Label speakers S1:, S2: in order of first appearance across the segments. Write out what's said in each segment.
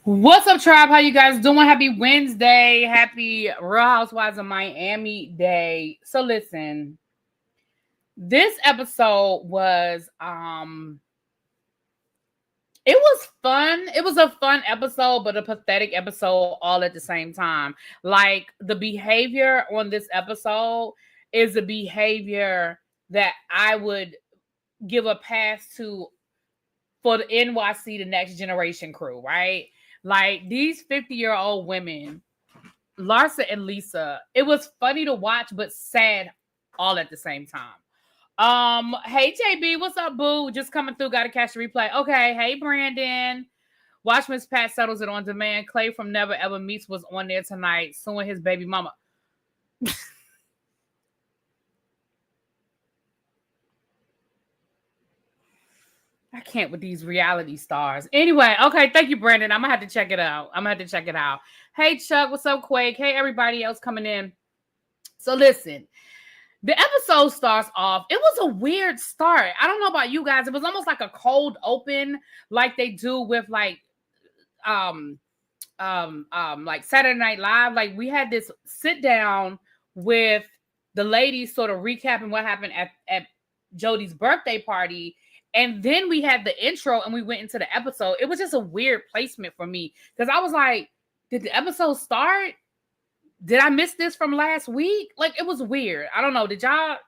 S1: What's up, tribe? How you guys doing? Happy Wednesday. Happy Real Housewives of Miami Day. So listen, this episode was it was fun. It was a fun episode, but a pathetic episode all at the same time. Like the behavior on this episode is a behavior that I would give a pass to for the NYC, the Next Generation crew, right? Like these 50-year-old women, Larsa and Lisa, it was funny to watch, but sad all at the same time. Hey JB, what's up, boo? Just coming through, gotta catch the replay. Okay, hey Brandon. Watch Miss Pat settles it on demand. Clay from Never Ever Meets was on there tonight, suing his baby mama. I can't with these reality stars. Anyway, okay, thank you, Brandon. I'm gonna have to check it out. Hey, Chuck, what's up, Quake? Hey, everybody else coming in. So listen, the episode starts off. It was a weird start. I don't know about you guys. It was almost like a cold open, like they do with like Saturday Night Live. Like we had this sit down with the ladies, sort of recapping what happened at Jody's birthday party. And then we had the intro and we went into the episode. It was just a weird placement for me because I was like, did the episode start? Did I miss this from last week? Like, it was weird. I don't know. Did y'all?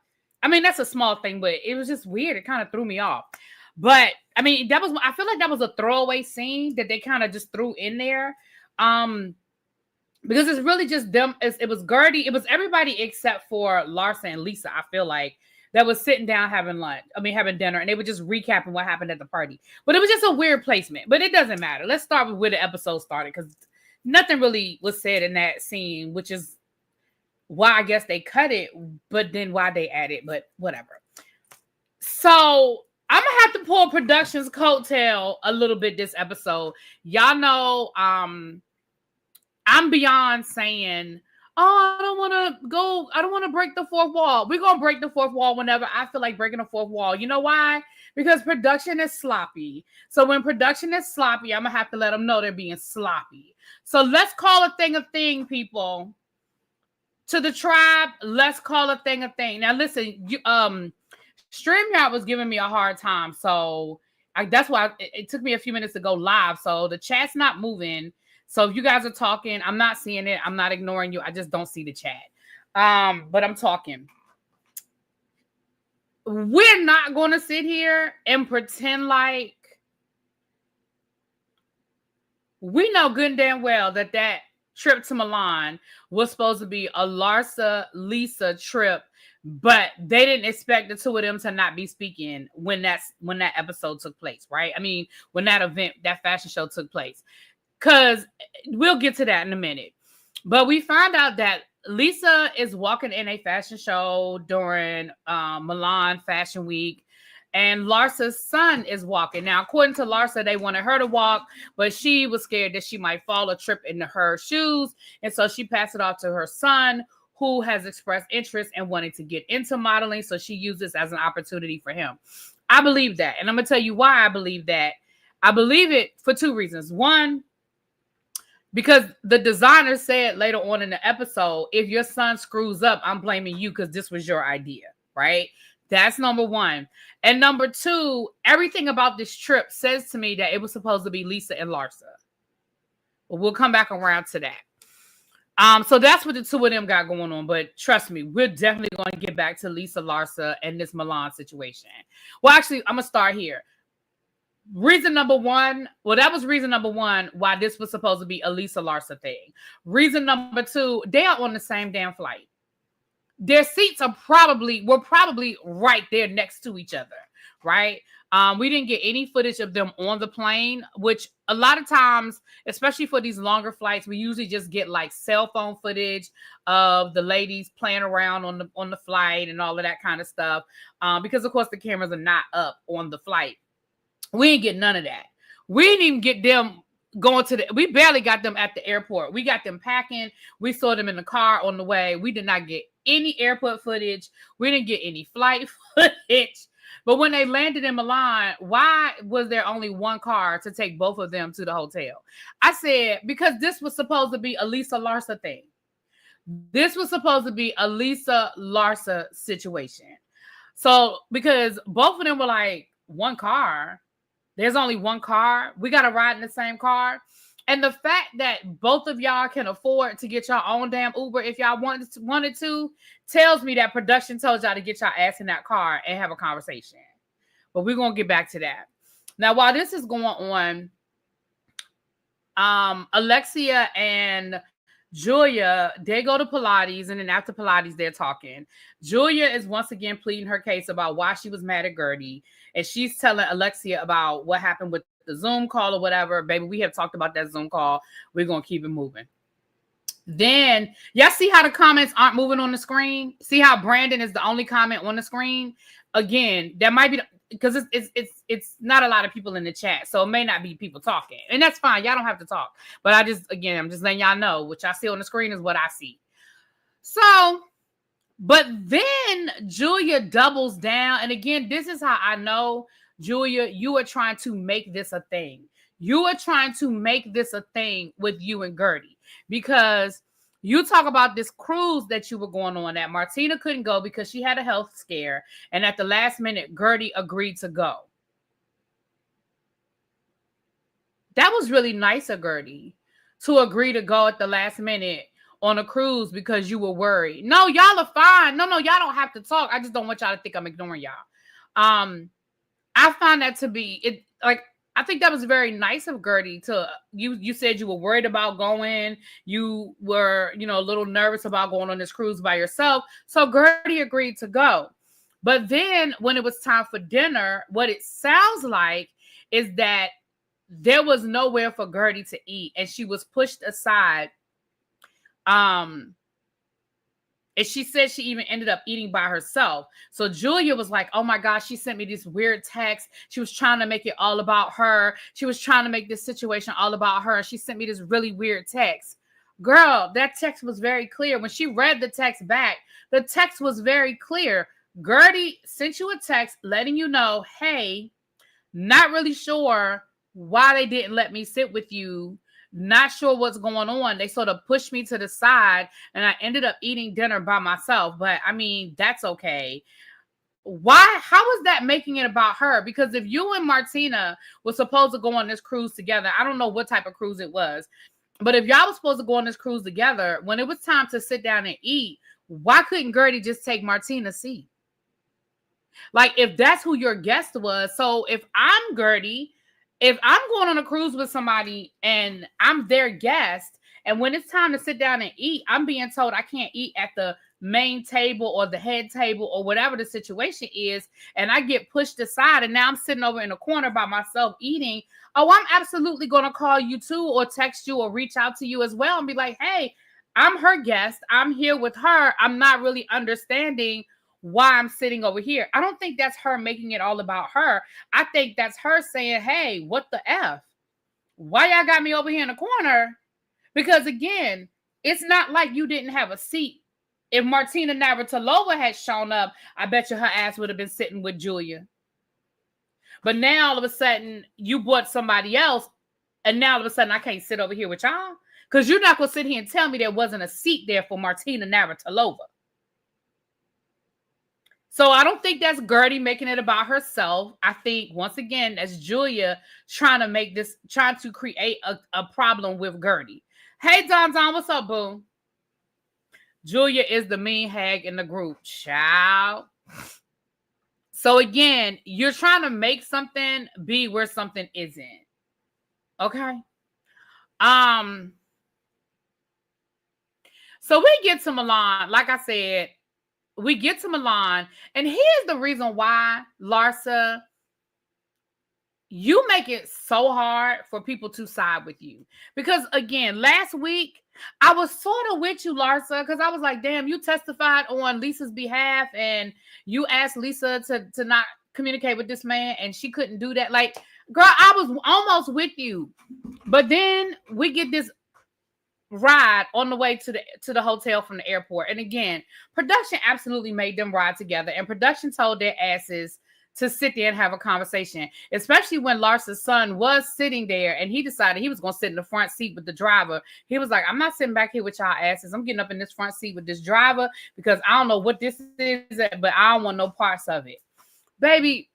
S1: I mean, that's a small thing, but it was just weird. It kind of threw me off. But I mean, I feel like that was a throwaway scene that they kind of just threw in there. Because it's really just them. It was Guerdy. It was everybody except for Larsa and Lisa, I feel like, that was sitting down having dinner, and they were just recapping what happened at the party. But it was just a weird placement. But it doesn't matter. Let's start with where the episode started, because nothing really was said in that scene, which is why I guess they cut it, but then why they added, but whatever. So I'm gonna have to pull production's coattail a little bit this episode. Y'all know, I'm beyond saying, oh, I don't want to break the fourth wall. We're going to break the fourth wall whenever I feel like breaking the fourth wall. You know why? Because production is sloppy. So when production is sloppy, I'm going to have to let them know they're being sloppy. So let's call a thing, people. To the tribe, let's call a thing. Now, listen, StreamYard was giving me a hard time. So that's why it took me a few minutes to go live. So the chat's not moving. So if you guys are talking, I'm not seeing it. I'm not ignoring you. I just don't see the chat. But I'm talking. We're not going to sit here and pretend like we know good and damn well that trip to Milan was supposed to be a Larsa Lisa trip, but they didn't expect the two of them to not be speaking when that episode took place, right? I mean, when that event, that fashion show took place. Because we'll get to that in a minute. But we found out that Lisa is walking in a fashion show during Milan Fashion Week. And Larsa's son is walking. Now, according to Larsa, they wanted her to walk, but she was scared that she might fall or trip into her shoes. And so she passed it off to her son, who has expressed interest in wanting to get into modeling. So she used this as an opportunity for him. I believe that. And I'm going to tell you why I believe that. I believe it for two reasons. One, because the designer said later on in the episode, if your son screws up, I'm blaming you because this was your idea, right? That's number one. And number two, everything about this trip says to me that it was supposed to be Lisa and Larsa. But we'll come back around to that. So that's what the two of them got going on. But trust me, we're definitely going to get back to Lisa, Larsa, and this Milan situation. Well, actually, I'm going to start here. Reason number one, that was reason number one why this was supposed to be a Lisa Larsa thing. Reason number two, they are on the same damn flight. Their seats were probably right there next to each other, right? We didn't get any footage of them on the plane, which a lot of times, especially for these longer flights, we usually just get like cell phone footage of the ladies playing around on the flight and all of that kind of stuff. Because of course the cameras are not up on the flight. We didn't get none of that. We didn't even get them we barely got them at the airport. We got them packing. We saw them in the car on the way. We did not get any airport footage. We didn't get any flight footage. But when they landed in Milan, why was there only one car to take both of them to the hotel? I said, because this was supposed to be a Lisa Larsa thing. This was supposed to be a Lisa Larsa situation. So, because both of them were like, one car, there's only one car. We got to ride in the same car. And the fact that both of y'all can afford to get your own damn Uber if y'all wanted to tells me that production told y'all to get y'all ass in that car and have a conversation. But we're going to get back to that. Now, while this is going on, Alexia and Julia, they go to Pilates, and then after Pilates, they're talking. Julia is once again pleading her case about why she was mad at Guerdy, and she's telling Alexia about what happened with the Zoom call or whatever. Baby, we have talked about that Zoom call. We're going to keep it moving. Then, y'all see how the comments aren't moving on the screen? See how Brandon is the only comment on the screen? Again, that might be because it's not a lot of people in the chat, so it may not be people talking, and that's fine. Y'all don't have to talk, but I'm just letting y'all know what y'all see on the screen is what I see. So, but then Julia doubles down, and again, this is how I know, Julia, you are trying to make this a thing. You are trying to make this a thing with you and Guerdy, because you talk about this cruise that you were going on that Martina couldn't go because she had a health scare. And at the last minute, Guerdy agreed to go. That was really nice of Guerdy to agree to go at the last minute on a cruise because you were worried. No, y'all are fine. No, y'all don't have to talk. I just don't want y'all to think I'm ignoring y'all. I find that to be I think that was very nice of Guerdy to you said you were worried about going. You were, a little nervous about going on this cruise by yourself. So Guerdy agreed to go. But then when it was time for dinner, what it sounds like is that there was nowhere for Guerdy to eat, and she was pushed aside. And she said she even ended up eating by herself. So Julia was like, oh my gosh, she sent me this weird text. She was trying to make it all about her. She was trying to make this situation all about her. And she sent me this really weird text. Girl, that text was very clear. When she read the text back, the text was very clear. Guerdy sent you a text letting you know, hey, not really sure why they didn't let me sit with you. Not sure what's going on. They sort of pushed me to the side, and I ended up eating dinner by myself. But I mean, that's okay. Why? How is that making it about her? Because if you and Martina were supposed to go on this cruise together, I don't know what type of cruise it was, but if y'all were supposed to go on this cruise together, when it was time to sit down and eat, why couldn't Guerdy just take Martina's seat? Like, if that's who your guest was. So if I'm Guerdy, if I'm going on a cruise with somebody and I'm their guest, and when it's time to sit down and eat, I'm being told I can't eat at the main table or the head table or whatever the situation is, and I get pushed aside, and now I'm sitting over in a corner by myself eating. Oh, I'm absolutely going to call you too, or text you, or reach out to you as well and be like, hey, I'm her guest. I'm here with her. I'm not really understanding why I'm sitting over here. I don't think that's her making it all about her. I think that's her saying, hey, what the F? Why y'all got me over here in the corner? Because again, it's not like you didn't have a seat. If Martina Navratilova had shown up, I bet you her ass would have been sitting with Julia. But now all of a sudden you brought somebody else, and now all of a sudden I can't sit over here with y'all because you're not going to sit here and tell me there wasn't a seat there for Martina Navratilova. So I don't think that's Guerdy making it about herself. I think, once again, that's Julia trying to create a problem with Guerdy. Hey, Don, what's up, boo? Julia is the mean hag in the group. Ciao. So again, you're trying to make something be where something isn't. Okay? So we get to Milan, like I said, we get to Milan, and here's the reason why, Larsa, you make it so hard for people to side with you. Because again, last week, I was sort of with you, Larsa, because I was like, damn, you testified on Lisa's behalf, and you asked Lisa to not communicate with this man, and she couldn't do that. Like, girl, I was almost with you. But then we get this ride on the way to the hotel from the airport. And again, production absolutely made them ride together, and production told their asses to sit there and have a conversation, especially when Larsa's son was sitting there and he decided he was going to sit in the front seat with the driver. He was like, I'm not sitting back here with y'all asses. I'm getting up in this front seat with this driver because I don't know what this is, but I don't want no parts of it. Baby,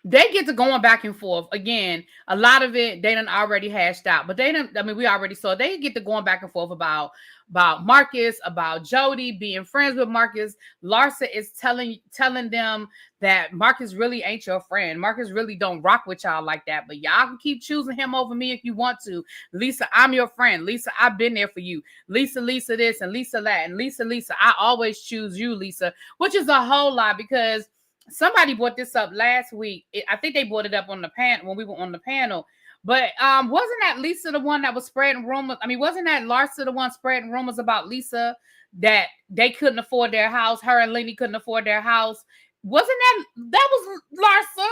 S1: they get to going back and forth. Again, a lot of it they done already hashed out, but they didn't. I mean, we already saw they get to going back and forth about Marcus, about Jody being friends with Marcus. Larsa is telling them that Marcus really ain't your friend. Marcus really don't rock with y'all like that, but y'all can keep choosing him over me if you want to. Lisa, I'm your friend. Lisa, I've been there for you. Lisa this and Lisa that and Lisa, I always choose you, Lisa, which is a whole lot because somebody brought this up last week. I think they brought it up on the panel when we were on the panel. But wasn't that Lisa the one that was spreading rumors? I mean, wasn't that Larsa the one spreading rumors about Lisa that they couldn't afford their house? Her and Lenny couldn't afford their house. Wasn't that was Larsa?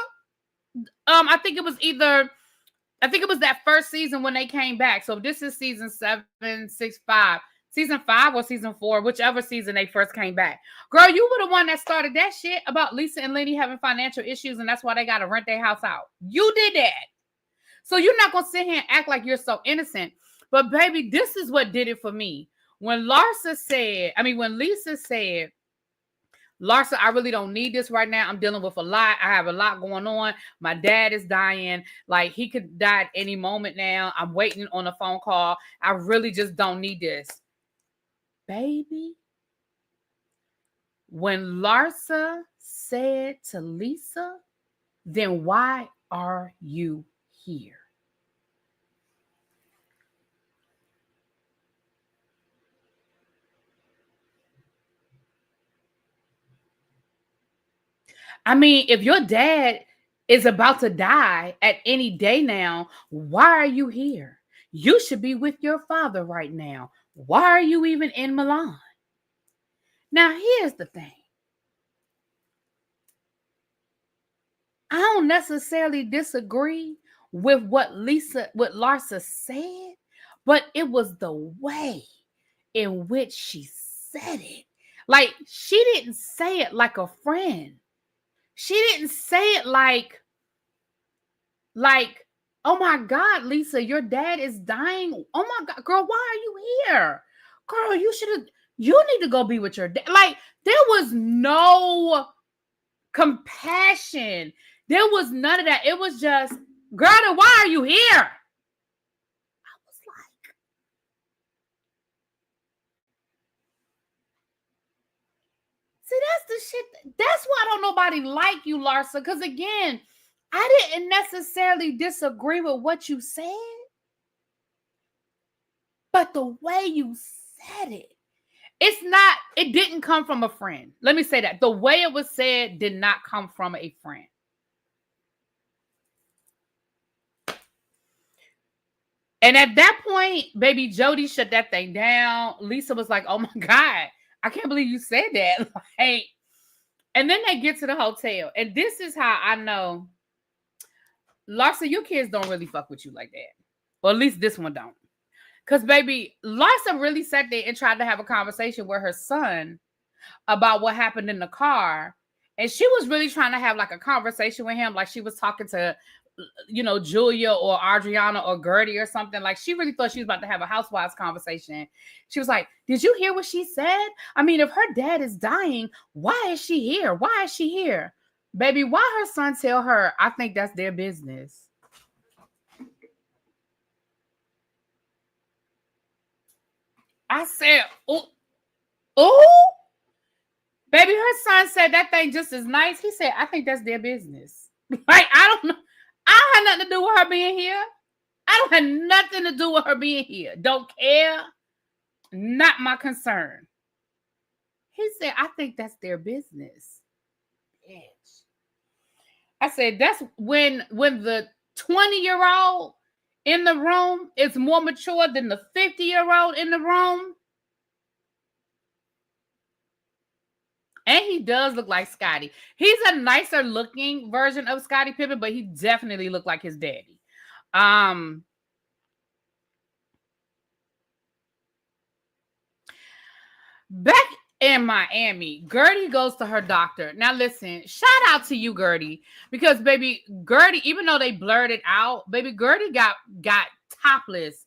S1: I think it was that first season when they came back. So this is season 7, 6, 5. Season 5 or season 4, whichever season they first came back. Girl, you were the one that started that shit about Lisa and Lenny having financial issues, and that's why they got to rent their house out. You did that. So you're not going to sit here and act like you're so innocent. But baby, this is what did it for me. When Lisa said, Larsa, I really don't need this right now. I'm dealing with a lot. I have a lot going on. My dad is dying. Like, he could die at any moment now. I'm waiting on a phone call. I really just don't need this. Baby, when Larsa said to Lisa, then why are you here? I mean, if your dad is about to die at any day now, why are you here? You should be with your father right now. Why are you even in Milan? Now, here's the thing. I don't necessarily disagree with what Larsa said, but it was the way in which she said it. Like, she didn't say it like a friend. She didn't say it like, oh my God, Lisa, your dad is dying. Oh my God, girl, why are you here? Girl, you need to go be with your dad. Like, there was no compassion. There was none of that. It was just, girl, why are you here? I was like, see, that's the shit. That's why don't nobody like you, Larsa. Because again, I didn't necessarily disagree with what you said, but the way you said it, it didn't come from a friend. Let me say that. The way it was said did not come from a friend. And at that point, baby, Jody shut that thing down. Lisa was like, oh my God, I can't believe you said that. Like, and then they get to the hotel. And this is how I know, Larsa, your kids don't really fuck with you like that. Or at least this one don't. Because, baby, Larsa really sat there and tried to have a conversation with her son about what happened in the car. And she was really trying to have like a conversation with him. Like she was talking to, Julia or Adriana or Guerdy or something. Like she really thought she was about to have a Housewives conversation. She was like, did you hear what she said? I mean, if her dad is dying, why is she here? Why is she here? Baby, why her son tell her, I think that's their business. I said, oh, baby, her son said that thing just as nice. He said, I think that's their business. Like, I don't know. I don't have nothing to do with her being here. I don't have nothing to do with her being here. Don't care. Not my concern. He said, I think that's their business. Bitch. I said, that's when the 20-year-old in the room is more mature than the 50-year-old in the room. And he does look like Scottie. He's a nicer looking version of Scottie Pippen, but he definitely looked like his daddy. Back in Miami. Guerdy goes to her doctor. Now listen, shout out to you, Guerdy, because baby Guerdy, even though they blurred it out, baby Guerdy got topless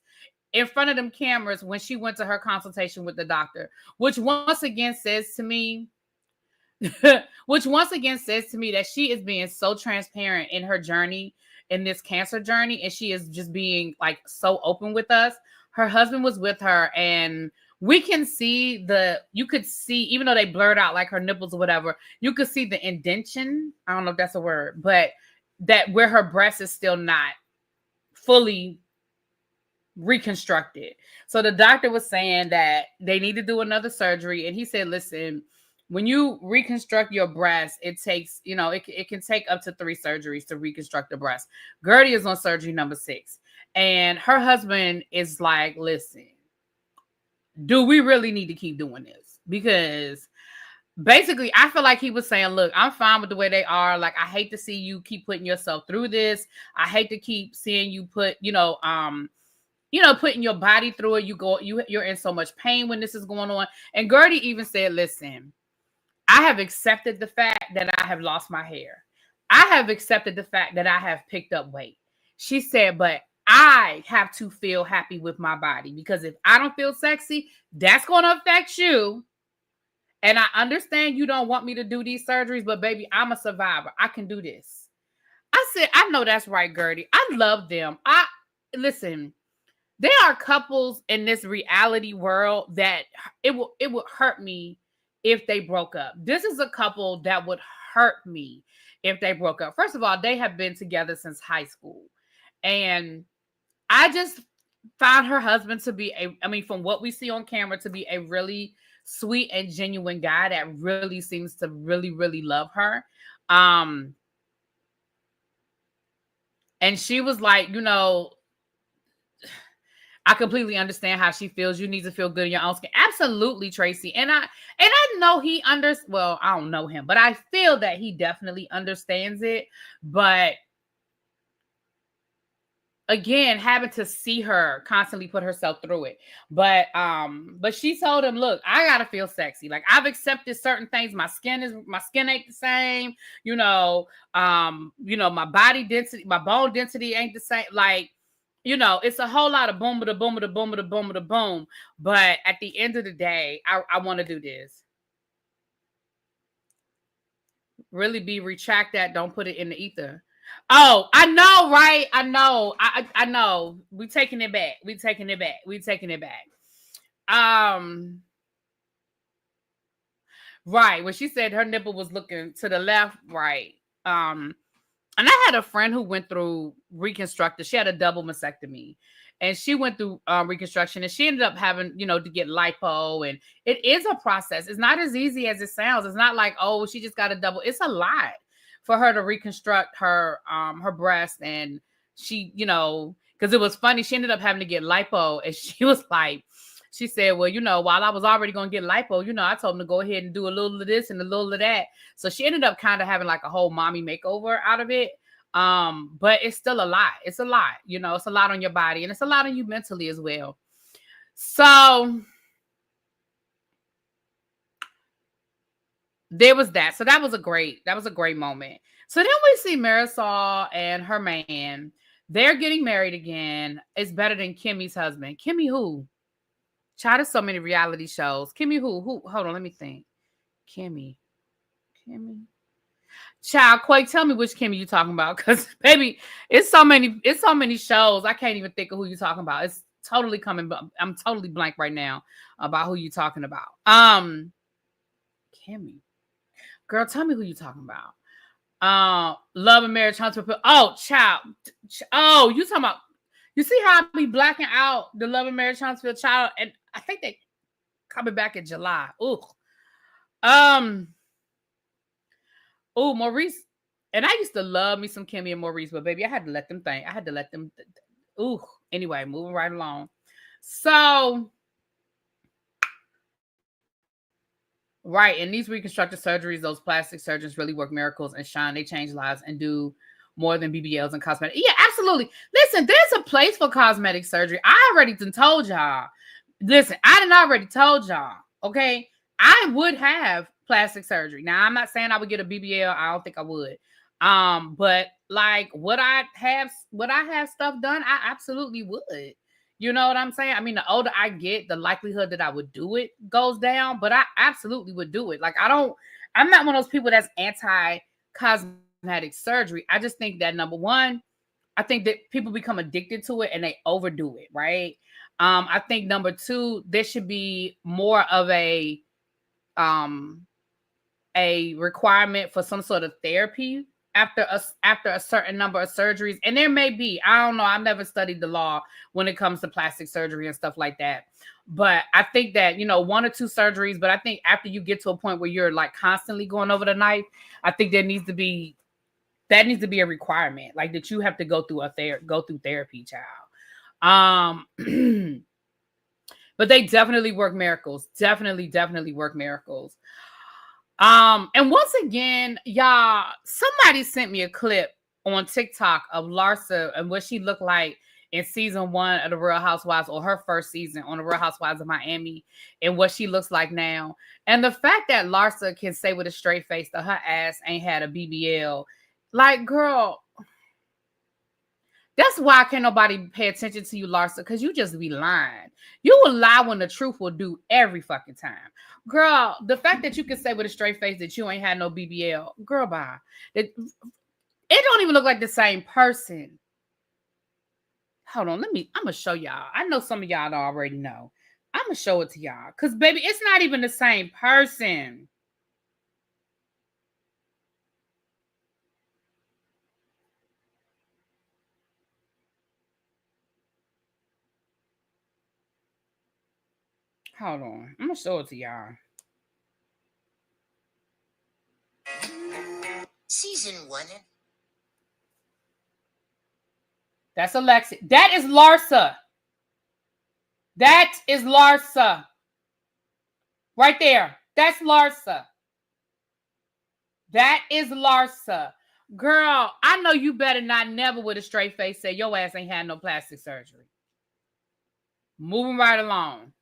S1: in front of them cameras when she went to her consultation with the doctor, which once again says to me that she is being so transparent in her journey, in this cancer journey, and she is just being like so open with us. Her husband was with her, and we can see you could see, even though they blurred out like her nipples or whatever, you could see the indention. I don't know if that's a word, but that where her breast is still not fully reconstructed. So the doctor was saying that they need to do another surgery. And he said, listen, when you reconstruct your breast, it takes, it can take up to 3 surgeries to reconstruct the breast. Guerdy is on surgery number 6. And her husband is like, listen, do we really need to keep doing this? Because basically, I feel like he was saying, look, I'm fine with the way they are. Like, I hate to see you keep putting yourself through this. I hate to keep seeing you put, putting your body through it. You're in so much pain when this is going on. And Guerdy even said, listen, I have accepted the fact that I have lost my hair. I have accepted the fact that I have picked up weight. She said, but I have to feel happy with my body, because if I don't feel sexy, that's going to affect you. And I understand you don't want me to do these surgeries, but baby, I'm a survivor. I can do this. I said, I know that's right, Guerdy. I love them. Listen, there are couples in this reality world that it would hurt me if they broke up. This is a couple that would hurt me if they broke up. First of all, they have been together since high school. And I just found her husband to be from what we see on camera, to be a really sweet and genuine guy that really seems to really, really love her. And she was like, I completely understand how she feels. You need to feel good in your own skin. Absolutely, Tracy. And I know he well, I don't know him, but I feel that he definitely understands it. But again, having to see her constantly put herself through it. But she told him, look, I gotta feel sexy. Like, I've accepted certain things. My skin ain't the same. My body density, my bone density ain't the same. Like, it's a whole lot of boom, da boom, da boom, da boom, da boom. But at the end of the day, I want to do this. Really retract that. Don't put it in the ether. Oh, I know, right? I know. I know. We taking it back. Right. When she said her nipple was looking to the left, right. And I had a friend who went through reconstructive. She had a double mastectomy, and she went through reconstruction, and she ended up having, to get lipo. And it is a process. It's not as easy as it sounds. It's not like, oh, she just got a double. It's a lot for her to reconstruct her breast. And she, because it was funny, she ended up having to get lipo, and she was like, she said, well, while I was already going to get lipo, I told him to go ahead and do a little of this and a little of that. So she ended up kind of having like a whole mommy makeover out of it. But it's still a lot. It's a lot, it's a lot on your body, and it's a lot on you mentally as well. So there was that. So that was a great moment. So then we see Marisol and her man. They're getting married again. It's better than Kimmy's husband. Kimmy who? Child, there's so many reality shows. Kimmy who? Hold on, let me think. Kimmy. Child, Quake, tell me which Kimmy you talking about, because baby, it's so many shows. I can't even think of who you're talking about. It's totally coming, but I'm totally blank right now about who you're talking about. Kimmy. Girl, tell me who you talking about. Love and Marriage Hunter. Oh, child. Oh, you talking about, you see how I be blacking out the Love and Marriage Huntsville child? And I think they coming back in July. Ooh. Maurice. And I used to love me some Kimmy and Maurice, but baby, I had to let them think. Anyway, moving right along. So, right, in these reconstructive surgeries, those plastic surgeons really work miracles and shine. They change lives and do more than BBLs and cosmetic. Yeah, absolutely. Listen, there's a place for cosmetic surgery. I already told y'all. Listen, I done already told y'all. Okay, I would have plastic surgery. Now, I'm not saying I would get a BBL. I don't think I would. But like, would I have stuff done? I absolutely would. You know what I'm saying? I mean, the older I get, the likelihood that I would do it goes down, but I absolutely would do it. Like, I'm not one of those people that's anti-cosmetic surgery. I just think that, number one, I think that people become addicted to it and they overdo it, right? I think number two, there should be more of a requirement for some sort of therapy after a certain number of surgeries. And there may be, I don't know, I've never studied the law when it comes to plastic surgery and stuff like that. But I think that, 1 or 2 surgeries, but I think after you get to a point where you're like constantly going over the knife, I think that needs to be a requirement, like that you have to go through therapy, child. But they definitely work miracles. Definitely work miracles. And once again, y'all, somebody sent me a clip on TikTok of Larsa and what she looked like in season 1 of the Real Housewives, or her first season on the Real Housewives of Miami, and what she looks like now. And the fact that Larsa can say with a straight face that her ass ain't had a BBL, like, girl, that's why can't nobody pay attention to you, Larsa, because you just be lying. You will lie when the truth will do every fucking time. Girl, the fact that you can say with a straight face that you ain't had no BBL, girl, bye. It don't even look like the same person. Hold on, I'm going to show y'all. I know some of y'all don't already know. I'm going to show it to y'all. Because, baby, it's not even the same person. Hold on. I'm going to show it to y'all.
S2: Season 1.
S1: That's Alexia. That is Larsa. That is Larsa. Right there. That's Larsa. That is Larsa. Girl, I know you better not never with a straight face say your ass ain't had no plastic surgery. Moving right along.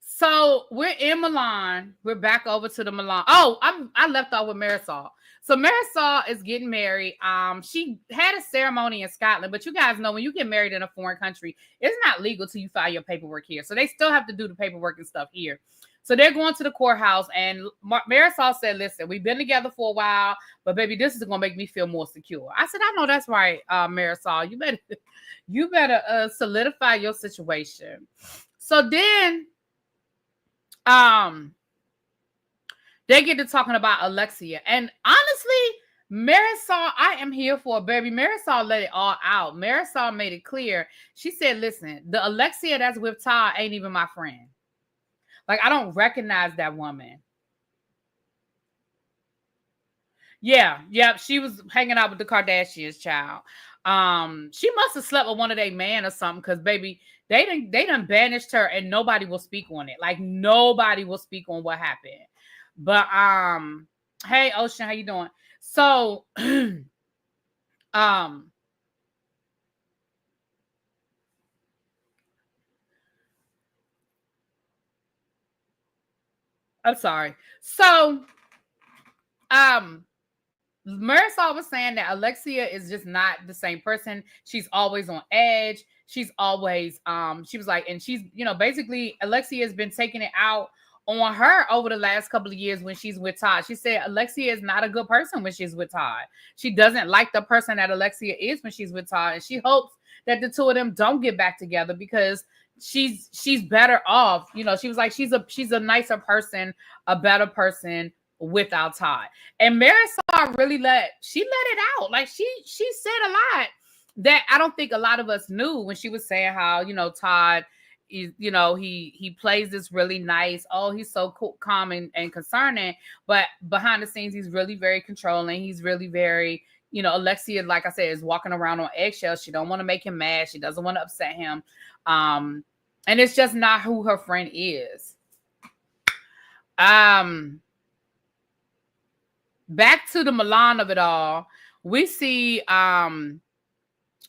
S1: So we're in Milan. We're back over to the Milan. Oh, I left off with Marisol. So Marisol is getting married. She had a ceremony in Scotland, but you guys know when you get married in a foreign country, it's not legal till you file your paperwork here. So they still have to do the paperwork and stuff here. So they're going to the courthouse, and Marisol said, listen, we've been together for a while, but baby, this is going to make me feel more secure. I said, I know that's right, Marisol. You better solidify your situation. So then they get to talking about Alexia. And honestly, Marisol, I am here for it, baby. Marisol let it all out. Marisol made it clear. She said, listen, the Alexia that's with Todd ain't even my friend. Like, I don't recognize that woman. Yeah. She was hanging out with the Kardashians, child. She must have slept with one of their man or something, because baby, they done banished her and nobody will speak on it. Like, nobody will speak on what happened. But hey Ocean, how you doing? So I'm sorry. So Marisol was saying that Alexia is just not the same person. She's always on edge. She's always she was like, and she's, basically Alexia has been taking it out on her over the last couple of years when she's with Todd. She said Alexia is not a good person when she's with Todd. She doesn't like the person that Alexia is when she's with Todd, and she hopes that the two of them don't get back together because she's better off. She was like, she's a nicer person, a better person without Todd. And Marisol really let it out. Like, she said a lot that I don't think a lot of us knew when she was saying how, Todd is, he plays this really nice, oh, he's so cool, calm and concerning, but behind the scenes he's really very controlling. He's really very, Alexia, like I said, is walking around on eggshells. She don't want to make him mad. She doesn't want to upset him. And it's just not who her friend is. Back to the Milan of it all, we see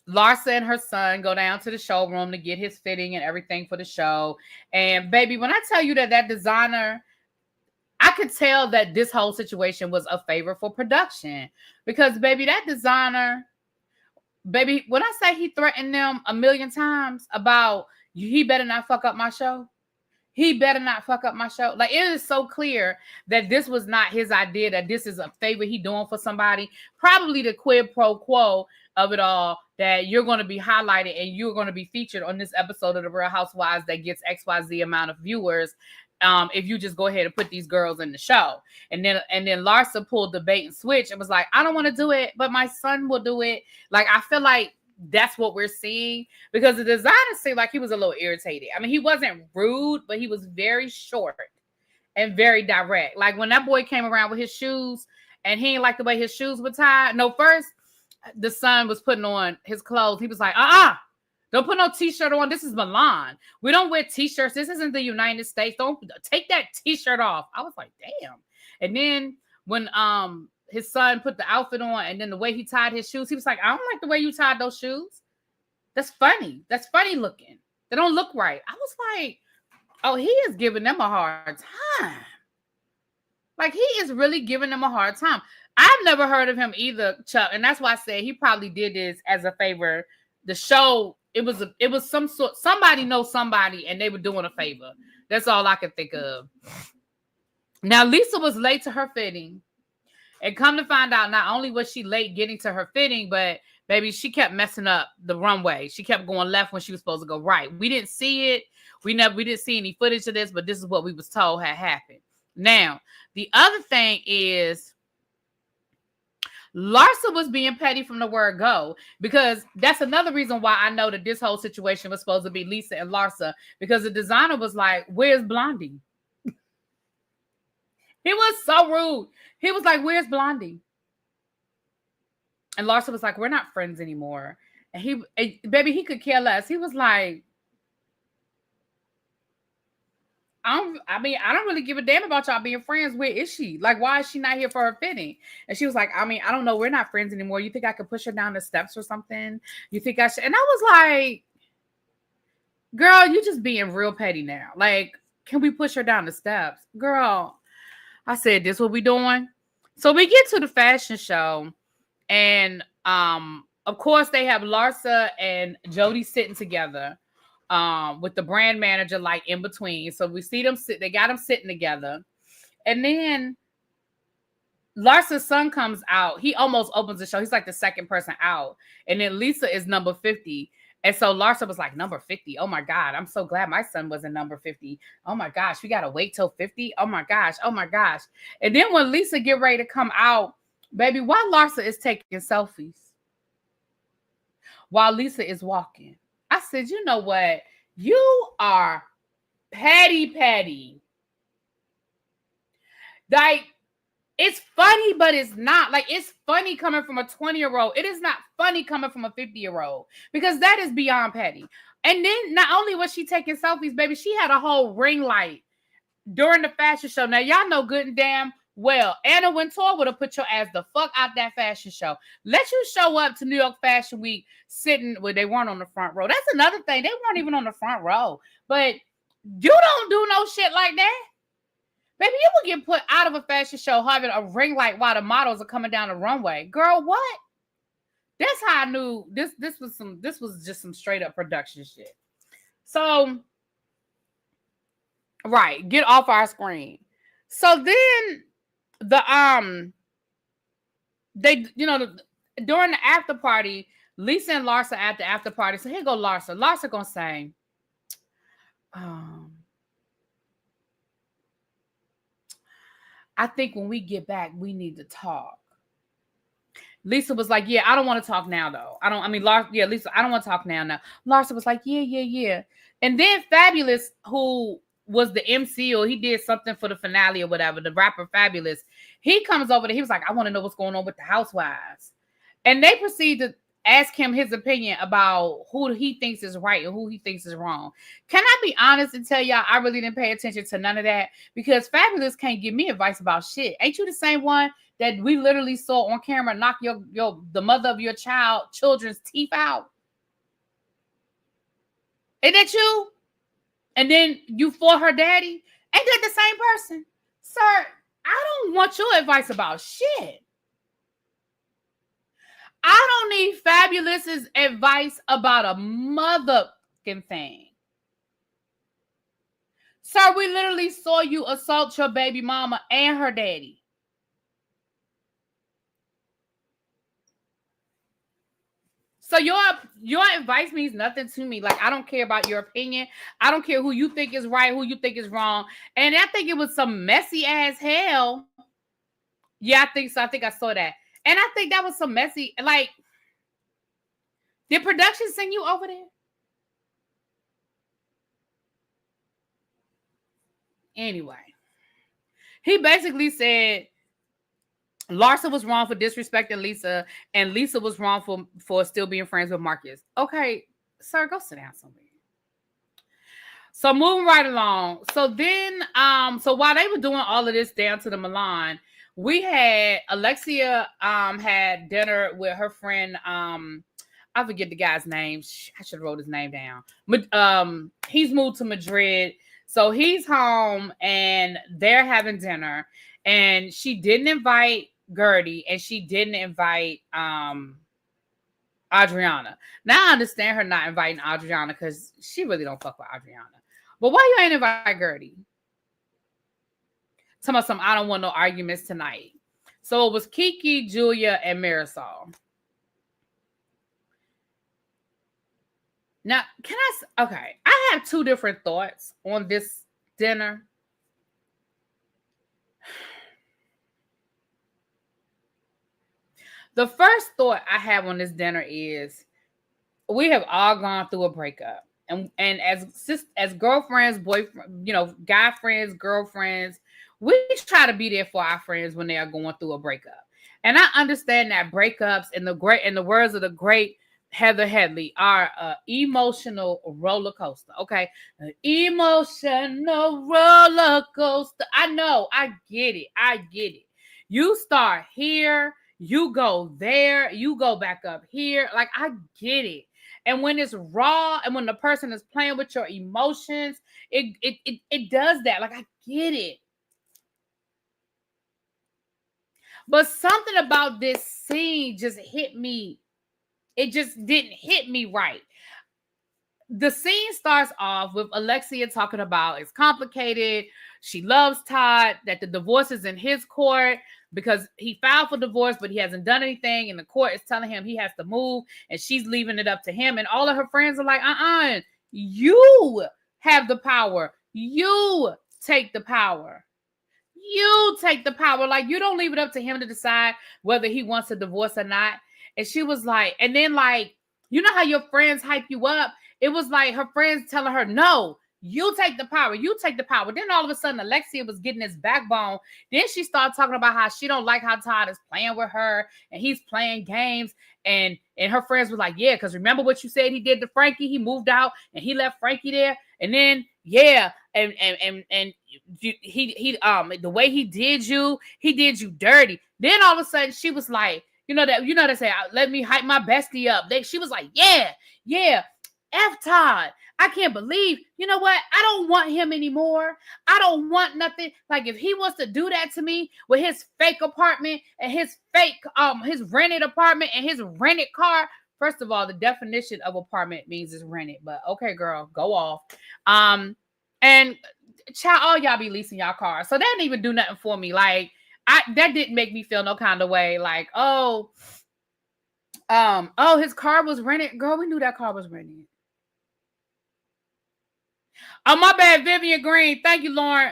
S1: Larsa and her son go down to the showroom to get his fitting and everything for the show. And baby, when I tell you that designer, I could tell that this whole situation was a favor for production, because baby, that designer, baby, when I say he threatened them a million times about he better not fuck up my show. He better not fuck up my show. Like, it is so clear that this was not his idea, that this is a favor he doing for somebody. Probably the quid pro quo of it all, that you're going to be highlighted and you're going to be featured on this episode of The Real Housewives that gets XYZ amount of viewers. If you just go ahead and put these girls in the show. And then Larsa pulled the bait and switch and was like, I don't want to do it, but my son will do it. Like, I feel like that's what we're seeing, because the designer seemed like he was a little irritated. I mean, he wasn't rude, but he was very short and very direct. Like, when that boy came around with his shoes and he didn't like the way his shoes were tied. No, first the son was putting on his clothes. He was like, don't put no t-shirt on. This is Milan. We don't wear t-shirts. This isn't the United States. Don't take that t-shirt off. I was like, damn. And then when his son put the outfit on and then the way he tied his shoes, he was like, I don't like the way you tied those shoes. That's funny. That's funny looking. They don't look right. I was like, oh, he is giving them a hard time. Like, he is really giving them a hard time. I've never heard of him either, Chuck. And that's why I said he probably did this as a favor. The show, it was some sort, somebody knows somebody and they were doing a favor. That's all I could think of. Now, Lisa was late to her fitting. And come to find out, not only was she late getting to her fitting, but baby, she kept messing up the runway. She kept going left when she was supposed to go right. We didn't see it. We didn't see any footage of this, but this is what we was told had happened. Now, the other thing is Larsa was being petty from the word go, because that's another reason why I know that this whole situation was supposed to be Lisa and Larsa, because the designer was like, where's Blondie? He was so rude. He was like, where's Blondie? And Larsa was like, we're not friends anymore. And baby, he could care less. He was like, I don't really give a damn about y'all being friends. Where is she? Like, why is she not here for her fitting? And she was like, I don't know. We're not friends anymore. You think I could push her down the steps or something? You think I should? And I was like, girl, you just being real petty now. Like, can we push her down the steps? Girl, I said, this what we doing? So we get to the fashion show. And, of course, they have Larsa and Jody sitting together. With the brand manager like in between. So we see them they got them sitting together. And then Larsa's son comes out. He almost opens the show. He's like the second person out. And then Lisa is number 50. And so Larsa was like, number 50. Oh my God. I'm so glad my son wasn't number 50. Oh my gosh. We got to wait till 50. Oh my gosh. Oh my gosh. And then when Lisa get ready to come out, baby, while Larsa is taking selfies, while Lisa is walking, I said, you know what? You are petty. Like, it's funny, but it's not. Like, it's funny coming from a 20-year-old. It is not funny coming from a 50-year-old, because that is beyond petty. And then not only was she taking selfies, baby, she had a whole ring light during the fashion show. Now, y'all know good and damn well, Anna Wintour would have put your ass the fuck out that fashion show. Let you show up to New York Fashion Week sitting where they weren't on the front row. That's another thing. They weren't even on the front row. But you don't do no shit like that. Baby, you would get put out of a fashion show having a ring light while the models are coming down the runway. Girl, what? That's how I knew this was just some straight up production shit. So, right, get off our screen. So then they, during the after party, Lisa and Larsa at the after party. So here go Larsa. Larsa gonna say, I think when we get back, we need to talk. Lisa was like, yeah, I don't want to talk now, though. Lisa, I don't want to talk now. Larsa was like, yeah. And then Fabulous, who was the MC, or he did something for the finale or whatever, the rapper Fabulous, he comes over there. He was like, I want to know what's going on with the Housewives. And they proceed to ask him his opinion about who he thinks is right and who he thinks is wrong. Can I be honest and tell y'all, I really didn't pay attention to none of that, because Fabulous can't give me advice about shit. Ain't you the same one that we literally saw on camera knock the mother of your children's teeth out? Ain't that you? And then you for her daddy? Ain't that the same person? Sir, I don't want your advice about shit. I don't need Fabulous's advice about a motherfucking thing. Sir, we literally saw you assault your baby mama and her daddy. So your advice means nothing to me. Like, I don't care about your opinion. I don't care who you think is right, who you think is wrong. And I think it was some messy ass hell. Yeah, I think so. I think I saw that. And I think that was some messy, like, did production send you over there? Anyway, he basically said Larsa was wrong for disrespecting Lisa, and Lisa was wrong for still being friends with Marcus. Okay, sir, go sit down somewhere. So moving right along. So then, so while they were doing all of this down to the Milan, we had Alexia had dinner with her friend. I forget the guy's name. I should have wrote his name down. He's moved to Madrid. So he's home and they're having dinner. And she didn't invite Guerdy and she didn't invite Adriana. Now I understand her not inviting Adriana because she really don't fuck with Adriana. But why you ain't invite Guerdy? Tell me something. I don't want no arguments tonight. So it was Kiki, Julia, and Marisol. Now, okay, I have two different thoughts on this dinner. The first thought I have on this dinner is we have all gone through a breakup. And as girlfriends, boyfriend, guy friends, girlfriends, we try to be there for our friends when they are going through a breakup. And I understand that breakups, in the words of the great Heather Headley, are an emotional roller coaster. Okay, an emotional roller coaster. I know, I get it. You start here, you go there, you go back up here. Like, I get it. And when it's raw and when the person is playing with your emotions, it does that. Like, I get it. But something about this scene just hit me. It just didn't hit me right. The scene starts off with Alexia talking about it's complicated. She loves Todd, that the divorce is in his court because he filed for divorce, but he hasn't done anything. And the court is telling him he has to move and she's leaving it up to him. And all of her friends are like, you have the power. You take the power. You take the power. Like, you don't leave it up to him to decide whether he wants a divorce or not. And she was like, and then, like, you know how your friends hype you up? It was like her friends telling her, no, you take the power. You take the power. Then all of a sudden, Alexia was getting his backbone. Then she started talking about how she don't like how Todd is playing with her and he's playing games. And her friends were like, yeah, because remember what you said he did to Frankie? He moved out and he left Frankie there. And then, yeah, and he the way he did you dirty. Then all of a sudden she was like, they say, let me hype my bestie up. She was like, yeah, F Todd. I can't believe, you know what? I don't want him anymore. I don't want nothing. Like, if he wants to do that to me with his fake apartment and his fake, his rented apartment and his rented car. First of all, the definition of apartment means it's rented, but okay, girl, go off. And child, all y'all be leasing y'all cars. So that didn't even do nothing for me. Like, that didn't make me feel no kind of way. Like, his car was rented. Girl, we knew that car was rented. Oh, my bad, Vivian Green. Thank you, Lauren.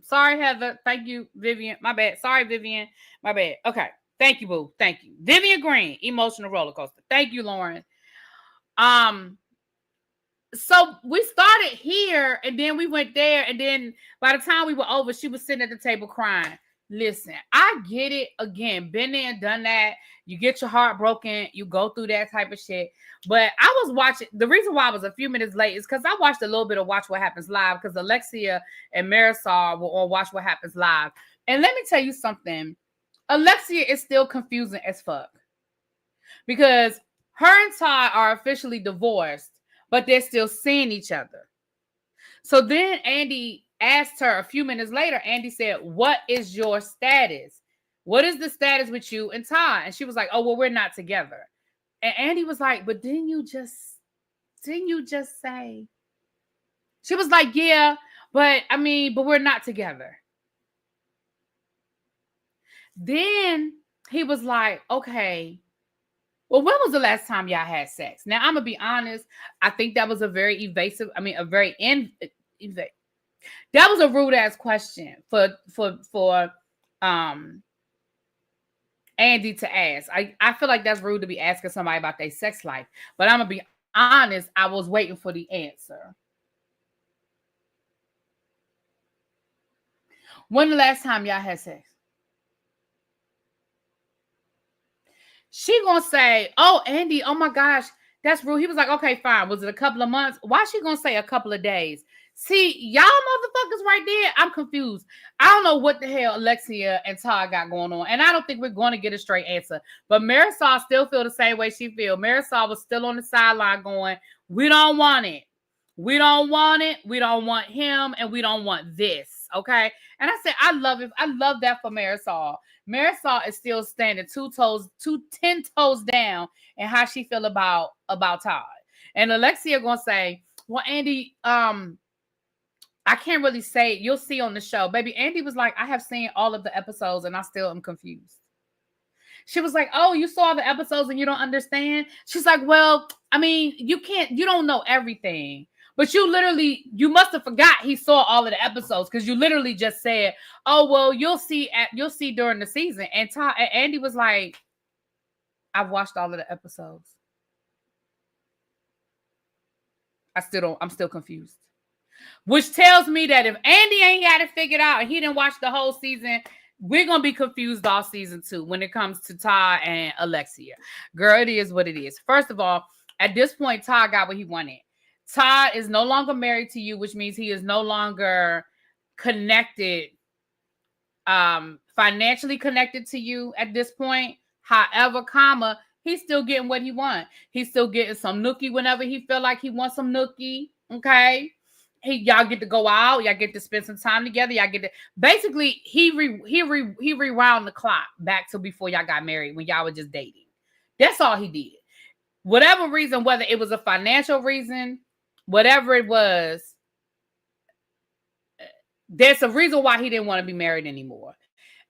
S1: Sorry, Heather. Thank you, Vivian. My bad. Sorry, Vivian. My bad. Okay. Thank you, boo. Thank you. Vivian Green, emotional roller coaster. Thank you, Lauren. So we started here and then we went there. And then by the time we were over, she was sitting at the table crying. Listen, I get it. Again, been there and done that. You get your heart broken. You go through that type of shit. But I was watching. The reason why I was a few minutes late is because I watched a little bit of Watch What Happens Live because Alexia and Marisol were on Watch What Happens Live. And let me tell you something. Alexia is still confusing as fuck. Because her and Todd are officially divorced. but they're still seeing each other. So then Andy asked her a few minutes later, Andy said, what is your status? What is the status with you and Todd? And she was like, oh, well, we're not together. And Andy was like, but didn't you just say? She was like, yeah, but we're not together. Then he was like, okay, well, when was the last time y'all had sex? Now, I'm going to be honest. I think that was a very evasive, that was a rude ass question for Andy to ask. I feel like that's rude to be asking somebody about their sex life. But I'm going to be honest, I was waiting for the answer. When the last time y'all had sex? She gonna say, oh, Andy, oh my gosh, that's rude. He was like, okay, fine. Was it a couple of months? Why she gonna say a couple of days? See, y'all motherfuckers right there, I'm confused. I don't know what the hell Alexia and Todd got going on. And I don't think we're going to get a straight answer. But Marisol still feel the same way she feel. Marisol was still on the sideline going, we don't want it. We don't want it. We don't want him. And we don't want this. Okay. And I said, I love it. I love that for Marisol. Marisol is still standing 10 toes down and how she feel about Todd. And Alexia gonna say, well, Andy, I can't really say it. You'll see on the show. Baby, Andy was like, I have seen all of the episodes and I still am confused. She was like, oh, you saw the episodes and you don't understand? She's like, well, you don't know everything. But you must have forgot he saw all of the episodes because you literally just said, oh, well, you'll see during the season. And Andy was like, I've watched all of the episodes. I'm still confused. Which tells me that if Andy ain't got it figured out and he didn't watch the whole season, we're going to be confused all season 2 when it comes to Todd and Alexia. Girl, it is what it is. First of all, at this point, Todd got what he wanted. Todd is no longer married to you, which means he is no longer connected, financially connected to you at this point. However, he's still getting what he wants. He's still getting some nookie whenever he feel like he wants some nookie. Okay. Y'all get to go out. Y'all get to spend some time together. Y'all get to basically he rewound the clock back to before y'all got married when y'all were just dating. That's all he did. Whatever reason, whether it was a financial reason, whatever it was, there's a reason why he didn't want to be married anymore.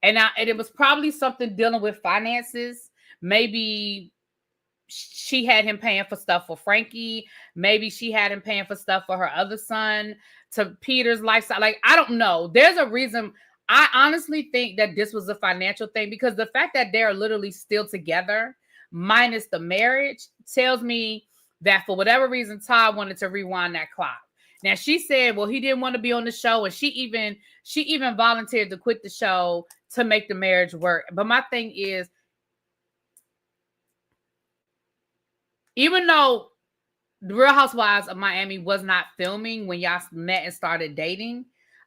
S1: And it was probably something dealing with finances. Maybe she had him paying for stuff for Frankie. Maybe she had him paying for stuff for her other son, to Peter's lifestyle. Like, I don't know. There's a reason. I honestly think that this was a financial thing because the fact that they're literally still together, minus the marriage, tells me that for whatever reason, Todd wanted to rewind that clock. Now, she said, well, he didn't want to be on the show. And she even volunteered to quit the show to make the marriage work. But my thing is, even though the Real Housewives of Miami was not filming when y'all met and started dating,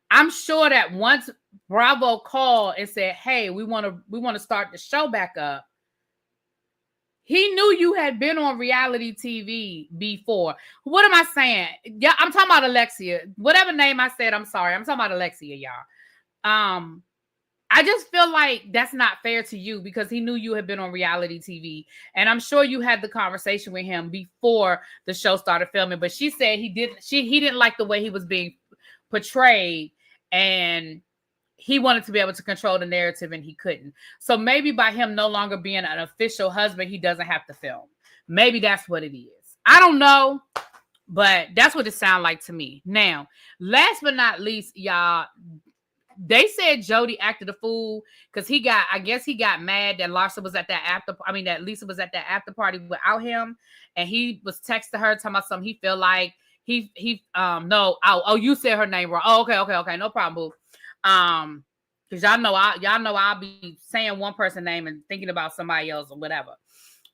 S1: I'm sure that once Bravo called and said, hey, we want to start the show back up, he knew you had been on reality TV before. What am I saying? Yeah, I'm talking about Alexia. Whatever name I said, I'm sorry. I'm talking about Alexia, y'all. I just feel like that's not fair to you because he knew you had been on reality TV. And I'm sure you had the conversation with him before the show started filming. But she said he didn't like the way he was being portrayed. And he wanted to be able to control the narrative and he couldn't. So maybe by him no longer being an official husband, he doesn't have to film. Maybe that's what it is. I don't know, but that's what it sounds like to me. Now, last but not least, y'all, they said Jody acted a fool because I guess he got mad that Larsa was at that Lisa was at that after party without him. And he was texting her, talking about something he feel like you said her name wrong. Oh, okay. No problem, boo. Because y'all know I'll be saying one person's name and thinking about somebody else or whatever.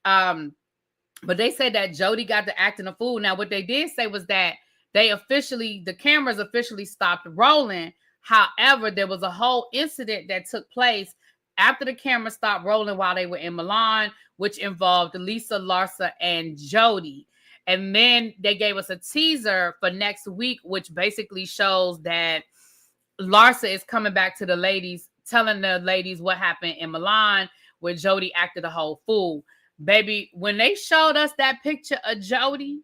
S1: But they said that Jody got to acting a fool. Now, what they did say was that the cameras officially stopped rolling. However, there was a whole incident that took place after the camera stopped rolling while they were in Milan, which involved Lisa, Larsa, and Jody. And then they gave us a teaser for next week, which basically shows that Larsa is coming back to the ladies, telling the ladies what happened in Milan, where Jody acted a whole fool. Baby, when they showed us that picture of Jody,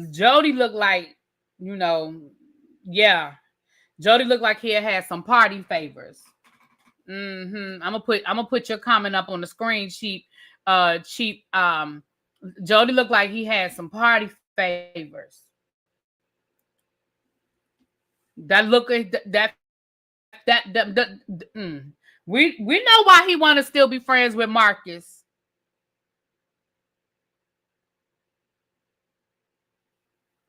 S1: Jody looked like, yeah. Jody looked like he had some party favors. I'm gonna put your comment up on the screen, cheap. Jody looked like he had some party favors. That look we know why he want to still be friends with Marcus.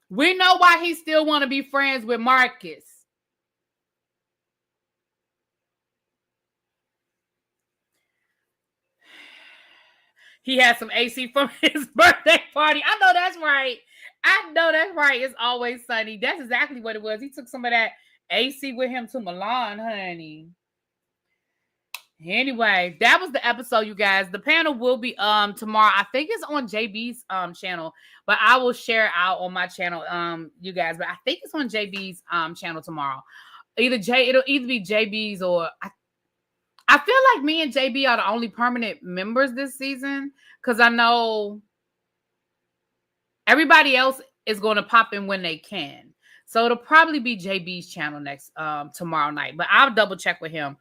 S1: We know why he still want to be friends with Marcus. He had some AC from his birthday party. I know that's right. It's always sunny. That's exactly what it was. He took some of that AC with him to Milan, honey. Anyway, that was the episode, you guys. The panel will be tomorrow. I think it's on JB's channel, but I will share out on my channel, you guys. But I think it's on JB's channel tomorrow. It'll either be JB's or I feel like me and JB are the only permanent members this season, because I know everybody else is going to pop in when they can. So it'll probably be JB's channel next tomorrow night, but I'll double check with him.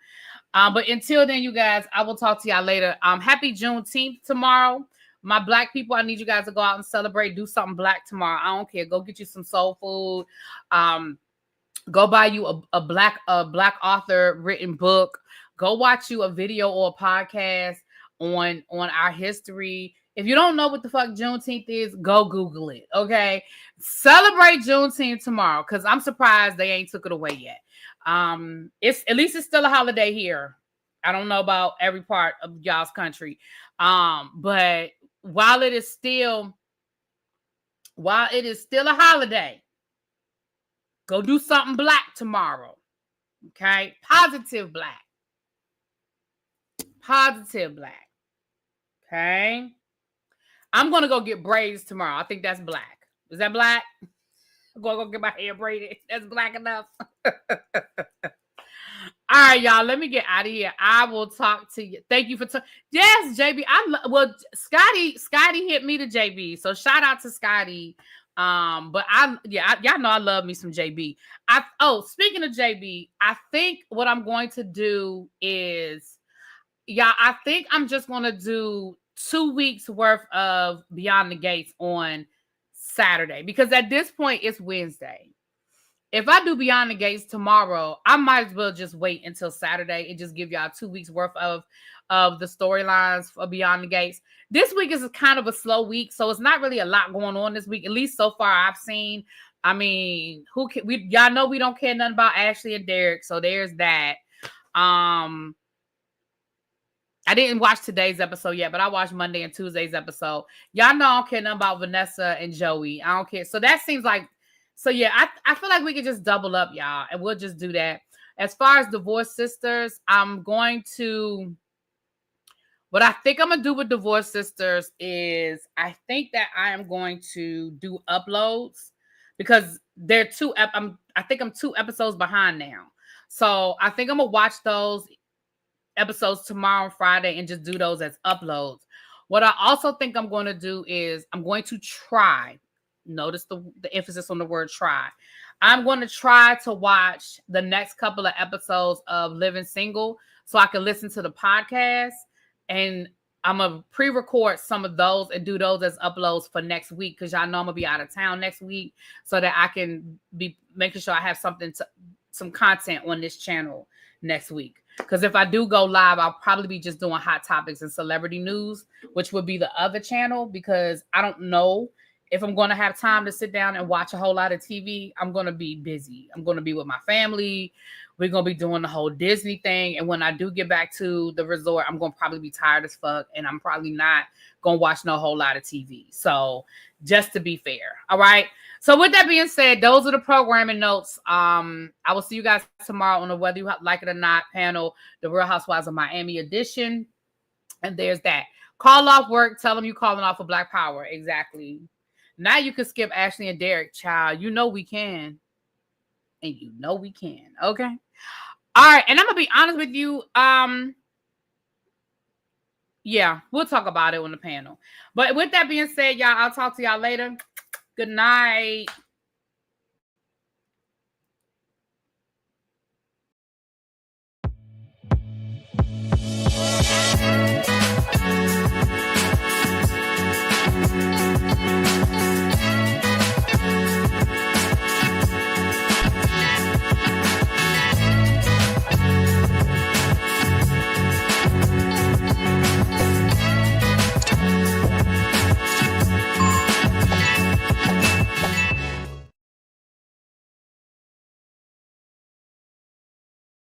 S1: But until then, you guys, I will talk to y'all later. Happy Juneteenth tomorrow. My Black people, I need you guys to go out and celebrate. Do something Black tomorrow. I don't care. Go get you some soul food. Go buy you a Black author written book. Go watch you a video or a podcast on our history. If you don't know what the fuck Juneteenth is, go Google it, okay? Celebrate Juneteenth tomorrow, because I'm surprised they ain't took it away yet. At least it's still a holiday here. I don't know about every part of y'all's country. But while it is still a holiday, go do something Black tomorrow, okay? Positive Black. Okay? I'm going to go get braids tomorrow. I think that's Black. Is that Black? I'm going to go get my hair braided. That's Black enough. All right, y'all. Let me get out of here. I will talk to you. Thank you for yes, JB. Scotty hit me to JB. So shout out to Scotty. But y'all know I love me some JB. Speaking of JB, I think what I'm going to do is, I think I'm just going to do 2 weeks worth of Beyond the Gates on Saturday, because at this point it's Wednesday. If I do Beyond the Gates tomorrow, I might as well just wait until Saturday and just give y'all 2 weeks worth of the storylines for Beyond the Gates. This week is kind of a slow week, so it's not really a lot going on this week, at least so far I've seen. I mean, y'all know we don't care nothing about Ashley and Derek, so there's that. I didn't watch today's episode yet, but I watched Monday and Tuesday's episode. Y'all know I don't care nothing about Vanessa and Joey. I don't care. So that seems like, I feel like we could just double up, y'all, and we'll just do that. As far as Divorced Sisters, what I think I'm going to do with Divorced Sisters is I think that I am going to do uploads, because they're I think I'm 2 episodes behind now. So I think I'm going to watch those episodes tomorrow and Friday and just do those as uploads. What I also think I'm going to do is I'm going to try, notice the emphasis on the word try. I'm going to try to watch the next couple of episodes of Living Single so I can listen to the podcast, and I'm going to pre-record some of those and do those as uploads for next week, because y'all know I'm going to be out of town next week, so that I can be making sure I have some content on this channel next week. Because if I do go live, I'll probably be just doing hot topics and celebrity news, which would be the other channel, because I don't know if I'm going to have time to sit down and watch a whole lot of TV, I'm going to be busy. I'm going to be with my family. We're going to be doing the whole Disney thing. And when I do get back to the resort, I'm going to probably be tired as fuck. And I'm probably not going to watch no whole lot of TV. So just to be fair. All right. So with that being said, those are the programming notes. I will see you guys tomorrow on the Whether You Like It or Not panel, the Real Housewives of Miami edition. And there's that. Call off work. Tell them you calling off for Black Power. Exactly. Now you can skip Ashley and Derek, child. You know we can. And you know we can. Okay. All right. And I'm going to be honest with you. Yeah, we'll talk about it on the panel. But with that being said, y'all, I'll talk to y'all later. Good night.